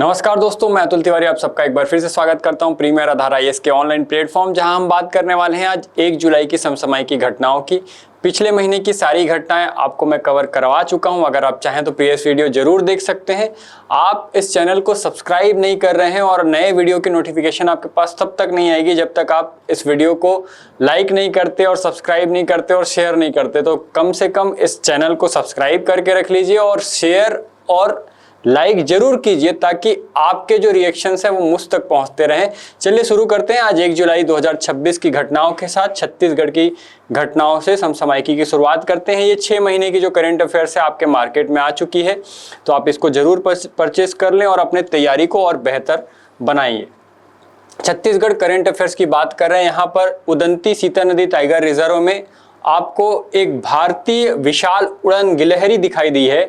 नमस्कार दोस्तों, मैं अतुल तिवारी आप सबका एक बार फिर से स्वागत करता हूं प्रीमियर आधार आईएएस के ऑनलाइन प्लेटफॉर्म, जहां हम बात करने वाले हैं आज 1 जुलाई की समसामयिक की घटनाओं की। पिछले महीने की सारी घटनाएं आपको मैं कवर करवा चुका हूं। अगर आप चाहें तो प्रीवियस वीडियो जरूर देख सकते हैं। आप इस चैनल को सब्सक्राइब नहीं कर रहे हैं और नए वीडियो की नोटिफिकेशन आपके पास तब तक नहीं आएगी जब तक आप इस वीडियो को लाइक नहीं करते और सब्सक्राइब नहीं करते और शेयर नहीं करते। तो कम से कम इस चैनल को सब्सक्राइब करके रख लीजिए और शेयर और लाइक जरूर कीजिए ताकि आपके जो रिएक्शंस हैं वो मुझ तक पहुंचते रहें। चलिए शुरू करते हैं आज 1 जुलाई 2026 की घटनाओं के साथ। छत्तीसगढ़ की घटनाओं से समसामयिकी की शुरुआत करते हैं। ये 6 महीने की जो करंट अफेयर्स है आपके मार्केट में आ चुकी है, तो आप इसको जरूर परचेस कर लें और अपने तैयारी को और बेहतर बनाइए। छत्तीसगढ़ करंट अफेयर्स की बात कर रहे हैं। यहाँ पर उदंती सीता नदी टाइगर रिजर्व में आपको एक भारतीय विशाल उड़न गिलहरी दिखाई दी है।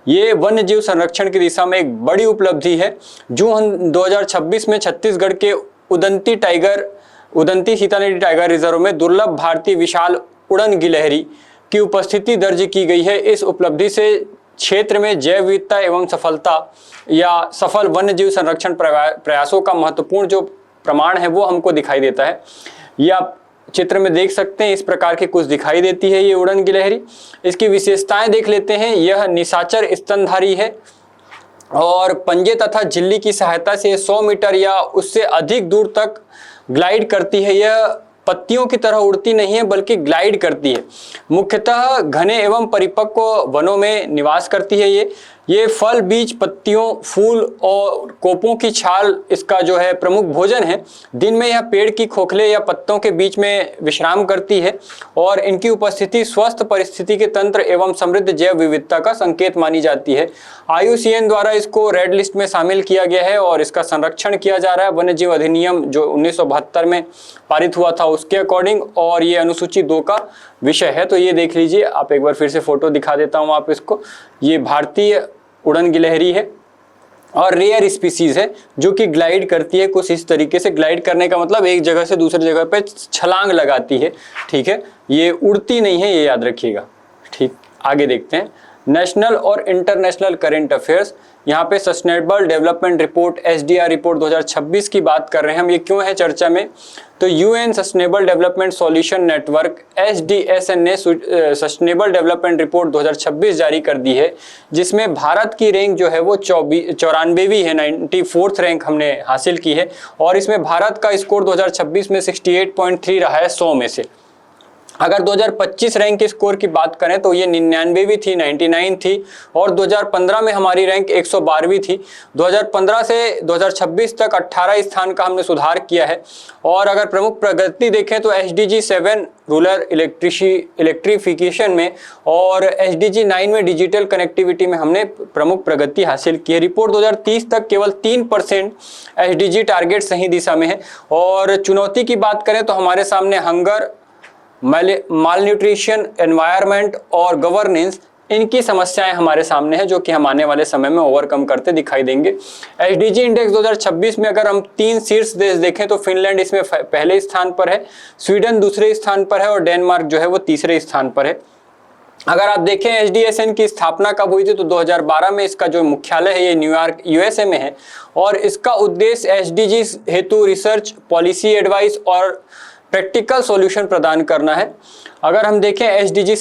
ये वन्य जीव संरक्षण की दिशा में एक बड़ी उपलब्धि है। जून 2026 में छत्तीसगढ़ के उदंती सीता नदी टाइगर रिजर्व में दुर्लभ भारतीय विशाल उड़न गिलहरी की उपस्थिति दर्ज की गई है। इस उपलब्धि से क्षेत्र में जैव विविधता एवं सफल वन्य जीव संरक्षण प्रयासों का महत्वपूर्ण जो प्रमाण है वो हमको दिखाई देता है। ये आप चित्र में देख सकते हैं, इस प्रकार की कुछ दिखाई देती है ये उड़न गिलहरी। इसकी विशेषताएं देख लेते हैं। यह निशाचर स्तनधारी है और पंजे तथा झिल्ली की सहायता से 100 मीटर या उससे अधिक दूर तक ग्लाइड करती है। यह पत्तियों की तरह उड़ती नहीं है बल्कि ग्लाइड करती है। मुख्यतः घने एवं परिपक्व वनों में निवास करती है। ये फल, बीज, पत्तियों, फूल और कोपों की छाल इसका जो है प्रमुख भोजन है। दिन में यह पेड़ की खोखले या पत्तों के बीच में विश्राम करती है और इनकी उपस्थिति स्वस्थ परिस्थिति के तंत्र एवं समृद्ध जैव विविधता का संकेत मानी जाती है। IUCN द्वारा इसको रेड लिस्ट में शामिल किया गया है और इसका संरक्षण किया जा रहा है। वन्य जीव अधिनियम जो 1972 में पारित हुआ था उसके अकॉर्डिंग, और ये अनुसूची 2 का विषय है। तो ये देख लीजिए, आप एक बार फिर से फोटो दिखा देता हूँ आप इसको। ये भारतीय उड़न गिलहरी है और रेयर स्पीसीज है जो कि ग्लाइड करती है। कुछ इस तरीके से, ग्लाइड करने का मतलब एक जगह से दूसरी जगह पे छलांग लगाती है। ठीक है, ये उड़ती नहीं है, ये याद रखिएगा। ठीक, आगे देखते हैं नेशनल और इंटरनेशनल करंट अफेयर्स। यहाँ पे sustainable development report SDR report 2026 की बात कर रहे हैं हम। ये क्यों है चर्चा में? तो UN sustainable development solution network SDSN ने सस्टेनेबल डेवलपमेंट रिपोर्ट 2026 जारी कर दी है, जिसमें भारत की रैंक जो है वो 94वीं है। 94th रैंक हमने हासिल की है और इसमें भारत का स्कोर 2026 में 68.3 रहा है 100 में से। अगर 2025 रैंक के स्कोर की बात करें तो ये 99वीं थी, 99 थी, और 2015 में हमारी रैंक 112वीं थी। 2015 से 2026 तक 18 स्थान का हमने सुधार किया है। और अगर प्रमुख प्रगति देखें तो SDG 7 रूरल इलेक्ट्रिफिकेशन में और SDG 9 में डिजिटल कनेक्टिविटी में हमने प्रमुख प्रगति हासिल की है। रिपोर्ट 2030 तक केवल 3% SDG टारगेट सही दिशा में है। और चुनौती की बात करें तो हमारे सामने हंगर, मालन्यूट्रिशन, एनवायरनमेंट और गवर्नेंस, इनकी समस्याएं हमारे सामने हैं जो कि हम आने वाले समय में ओवरकम करते दिखाई देंगे। SDG इंडेक्स 2026 में अगर हम 3 शीर्ष देश देखें तो फिनलैंड इसमें पहले स्थान पर है, स्वीडन दूसरे स्थान पर है और डेनमार्क जो है वो तीसरे स्थान पर है। अगर आप देखें SDSN की स्थापना कब हुई थी तो 2012 में इसका जो मुख्यालय है ये न्यूयॉर्क USA में है और इसका उद्देश्य SDG हेतु रिसर्च, पॉलिसी एडवाइस और प्रैक्टिकल सॉल्यूशन प्रदान करना है। अगर हम देखें SDG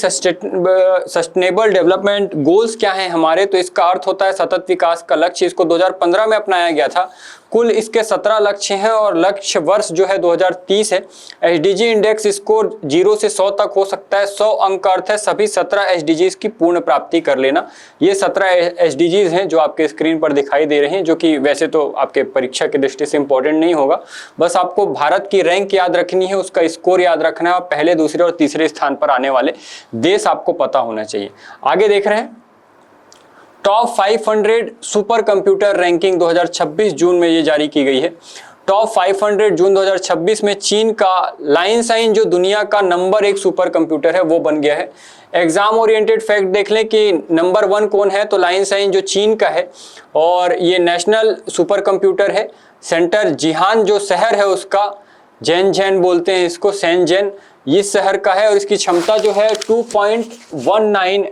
सस्टेनेबल डेवलपमेंट गोल्स क्या हैं हमारे, तो इसका अर्थ होता है सतत विकास का लक्ष्य। इसको 2015 में अपनाया गया था। कुल इसके 17 लक्ष्य हैं और लक्ष्य वर्ष जो है 2030 है। SDG इंडेक्स स्कोर 0 से 100 तक हो सकता है। 100 अंक का अर्थ है सभी 17 SDGs की पूर्ण प्राप्ति कर लेना। ये 17 SDGs हैं जो आपके स्क्रीन पर दिखाई दे रहे हैं, जो कि वैसे तो आपके परीक्षा की दृष्टि से इंपॉर्टेंट नहीं होगा। बस आपको भारत की रैंक याद रखनी है, उसका स्कोर याद रखना है और पहले, दूसरे और तीसरे स्थान पर आने वाले देश आपको पता होना चाहिए। आगे देख रहे हैं टॉप 500 सुपर कंप्यूटर रैंकिंग 2026 जून में ये जारी की गई है। टॉप 500 जून 2026 में चीन का लाइनसाइन जो दुनिया का नंबर 1 सुपर कंप्यूटर है वो बन गया है। एग्जाम ओरिएंटेड फैक्ट देख लें कि नंबर 1 कौन है, तो लाइनसाइन जो चीन का है और ये नेशनल सुपर कंप्यूटर है। सेंटर जिहान जो शहर है उसका, जैनझेन बोलते हैं इसको, शेनज़ेन, इस शहर का है और इसकी क्षमता जो है 2.19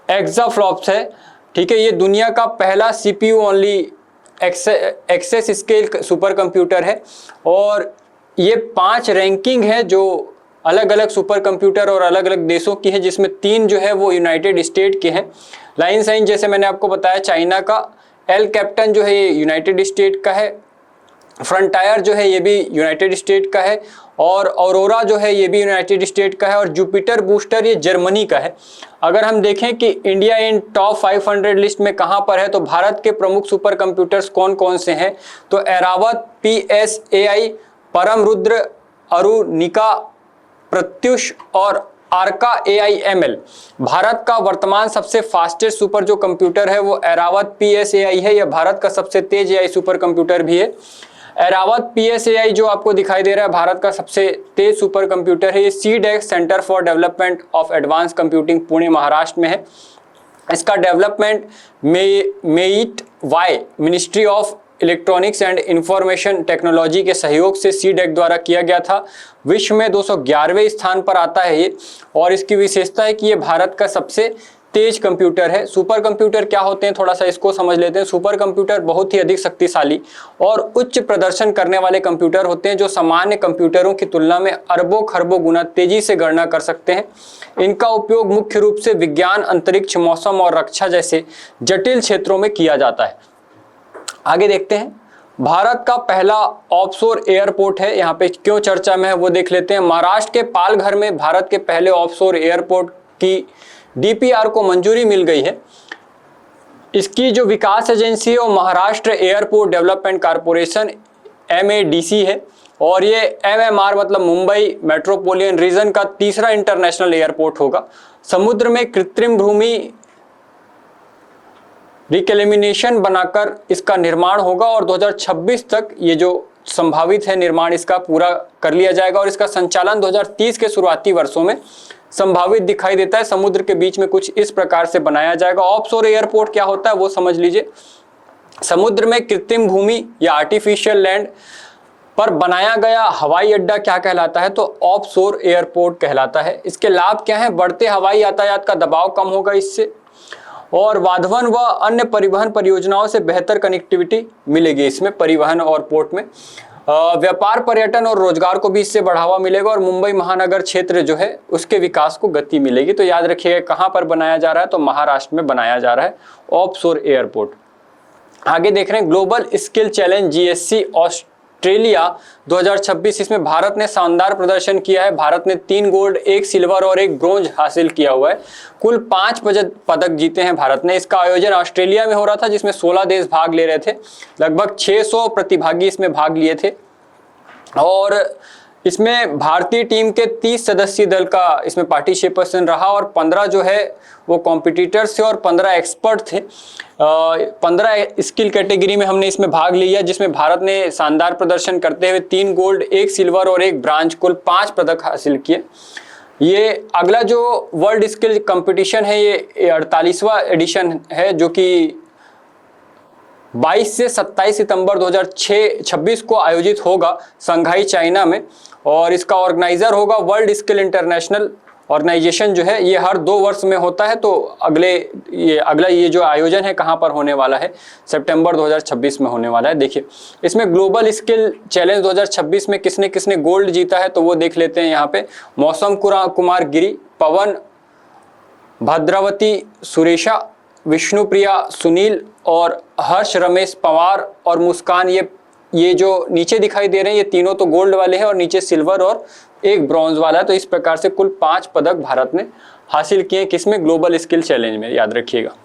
एक्साफ्लॉप्स है। ठीक है, ये दुनिया का पहला CPU only exascale super computer है। और ये 5 रैंकिंग है जो अलग अलग सुपर कंप्यूटर और अलग अलग देशों की है, जिसमें 3 जो है वो यूनाइटेड स्टेट के हैं। लाइन साइन जैसे मैंने आपको बताया चाइना का, एल कैप्टन जो है ये यूनाइटेड स्टेट का है, फ्रंटायर जो है ये भी यूनाइटेड स्टेट का है, और ऑरोरा जो है ये भी यूनाइटेड स्टेट का है, और जुपिटर बूस्टर ये जर्मनी का है। अगर हम देखें कि इंडिया इन टॉप 500 लिस्ट में कहां पर है, तो भारत के प्रमुख सुपर कंप्यूटर्स कौन कौन से हैं, तो ऐरावत PSAI, परम रुद्र, अरुणिका, प्रत्युष और आर्का AIML। भारत का वर्तमान सबसे फास्टेस्ट सुपर जो कंप्यूटर है वो ऐरावत PSAI है। यह भारत का सबसे तेज AI सुपर कंप्यूटर भी है। ऐरावत PSAI जो आपको दिखाई दे रहा है भारत का सबसे तेज सुपर कंप्यूटर है। ये CDEX center for development of advanced computing Pune Maharashtra में है। इसका development MeitY ministry of electronics and information technology के सहयोग से CDEC द्वारा किया गया था। विश्व में 211वें स्थान पर आता है ये, और इसकी विशेषता है कि ये भारत का सबसे तेज कंप्यूटर है। सुपर कंप्यूटर क्या होते हैं, थोड़ा सा इसको समझ लेते हैं। सुपर कंप्यूटर बहुत ही अधिक शक्तिशाली और उच्च प्रदर्शन करने वाले कंप्यूटर होते हैं जो सामान्य कंप्यूटरों की तुलना में अरबों खरबों गुना तेजी से गणना कर सकते हैं। इनका उपयोग मुख्य रूप से विज्ञान, अंतरिक्ष, मौसम और रक्षा जैसे जटिल क्षेत्रों में किया जाता है। आगे देखते हैं, भारत का पहला ऑफशोर एयरपोर्ट है, यहाँ पे क्यों चर्चा में है वो देख लेते हैं। महाराष्ट्र के पालघर में भारत के पहले ऑफशोर एयरपोर्ट की DPR को मंजूरी मिल गई है। इसकी जो विकास एजेंसी है वो Maharashtra airport development corporation MADC है, और ये MMR मतलब मुंबई मेट्रोपोलिटन रीजन का तीसरा इंटरनेशनल एयरपोर्ट होगा। समुद्र में कृत्रिम भूमि रिकलेमिनेशन बनाकर इसका निर्माण होगा, और 2026 तक ये जो संभावित है निर्माण इसका पूरा कर लिया जाएगा, और इसका संचालन 2030 के शुरुआती वर्षों में संभावित दिखाई देता है। समुद्र के बीच में कुछ इस प्रकार से बनाया जाएगा। ऑफशोर एयरपोर्ट क्या होता है वो समझ लीजिए। समुद्र में कृत्रिम भूमि या आर्टिफिशियल लैंड पर बनाया गया हवाई अड्डा क्या कहलाता है, तो ऑफशोर एयरपोर्ट कहलाता है। इसके लाभ क्या है, बढ़ते हवाई यातायात का दबाव कम होगा इससे, और वाधवन व अन्य परिवहन परियोजनाओं से बेहतर कनेक्टिविटी मिलेगी इसमें, परिवहन और पोर्ट में। व्यापार, पर्यटन और रोजगार को भी इससे बढ़ावा मिलेगा, और मुंबई महानगर क्षेत्र जो है उसके विकास को गति मिलेगी। तो याद रखिएगा कहाँ पर बनाया जा रहा है, तो महाराष्ट्र में बनाया जा रहा है ऑफशोर एयरपोर्ट। आगे देख रहे हैं global skill challenge GSC Australia 2026। इसमें भारत ने शानदार प्रदर्शन किया है। भारत ने 3 गोल्ड, 1 सिल्वर और 1 ब्रोंज हासिल किया हुआ है। कुल 5 पदक जीते हैं भारत ने। इसका आयोजन ऑस्ट्रेलिया में हो रहा था, जिसमें 16 देश भाग ले रहे थे। लगभग 600 प्रतिभागी इसमें भाग लिए थे, और इसमें भारतीय टीम के 30 सदस्यीय दल का इसमें पार्टिसिपेशन रहा, और 15 जो है वो कॉम्पिटिटर्स थे और 15 एक्सपर्ट थे। 15 स्किल कैटेगरी में हमने इसमें भाग लिया, जिसमें भारत ने शानदार प्रदर्शन करते हुए 3 गोल्ड, 1 सिल्वर और 1 ब्रांज, कुल 5 पदक हासिल किए। ये अगला जो वर्ल्ड स्किल कंपटीशन है ये 48वां एडिशन है, जो कि 22 से 27 सितंबर 2026 को आयोजित होगा शंघाई चाइना में, और इसका ऑर्गेनाइजर होगा वर्ल्ड स्किल इंटरनेशनल ऑर्गेनाइजेशन जो है। ये हर 2 वर्ष में होता है। तो अगला ये जो आयोजन है कहाँ पर होने वाला है, सितंबर 2026 में होने वाला है। देखिए इसमें ग्लोबल स्किल चैलेंज 2026 में किसने किसने गोल्ड जीता है, तो वो देख लेते हैं यहाँ पे। मौसम कुमार गिरी, पवन भद्रावती, सुरेशा, विष्णुप्रिया, सुनील और हर्ष रमेश पवार और मुस्कान, ये जो नीचे दिखाई दे रहे हैं ये तीनों तो गोल्ड वाले हैं, और नीचे सिल्वर और 1 ब्रॉन्ज वाला है। तो इस प्रकार से कुल 5 पदक भारत ने हासिल किए किसमें, ग्लोबल स्किल चैलेंज में, याद रखिएगा।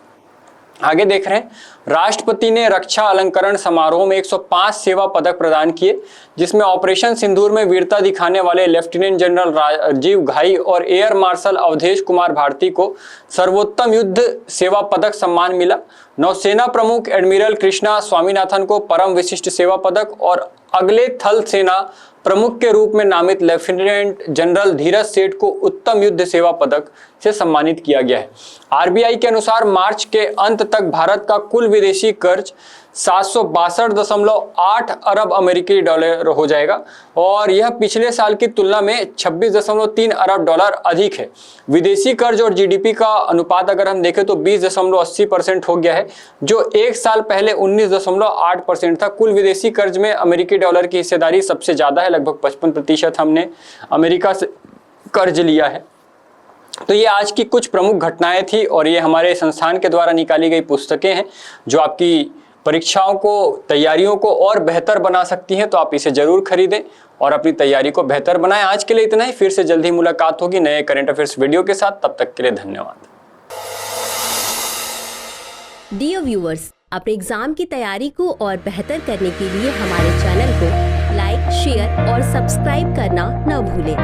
आगे देख रहे हैं, राष्ट्रपति ने रक्षा अलंकरण समारोह में 105 सेवा पदक प्रदान किए, जिसमें ऑपरेशन सिंदूर में वीरता दिखाने वाले लेफ्टिनेंट जनरल राजीव घाई और एयर मार्शल अवधेश कुमार भारती को सर्वोत्तम युद्ध सेवा पदक सम्मान मिला। नौसेना प्रमुख एडमिरल कृष्णा स्वामीनाथन को परम विशिष्ट सेवा पदक, और अगले थल सेना प्रमुख के रूप में नामित लेफ्टिनेंट जनरल धीरज सेठ को उत्तम युद्ध सेवा पदक से सम्मानित किया गया है। आरबीआई के अनुसार मार्च के अंत तक भारत का कुल विदेशी कर्ज 762.8 अरब अमेरिकी डॉलर हो जाएगा और यह पिछले साल की तुलना में 26.3 अरब डॉलर अधिक है। विदेशी कर्ज और जीडीपी का अनुपात अगर हम देखें तो 20.80% हो गया है, जो एक साल पहले 19.8% था। कुल विदेशी कर्ज में अमेरिकी डॉलर की हिस्सेदारी सबसे ज्यादा है, लगभग 55% हमने अमेरिका से कर्ज लिया है। तो ये आज की कुछ प्रमुख घटनाएं थी और ये हमारे संस्थान के द्वारा निकाली गई पुस्तकें हैं जो आपकी परीक्षाओं को, तैयारियों को और बेहतर बना सकती हैं। तो आप इसे जरूर खरीदें और अपनी तैयारी को बेहतर बनाएं। आज के लिए इतना ही, फिर से जल्द ही मुलाकात होगी नए करंट अफेयर्स वीडियो के साथ। तब तक के लिए धन्यवाद। डियर व्यूअर्स, अपने एग्जाम की तैयारी को और बेहतर करने के लिए हमारे चैनल को लाइक, शेयर और सब्सक्राइब करना न भूलें।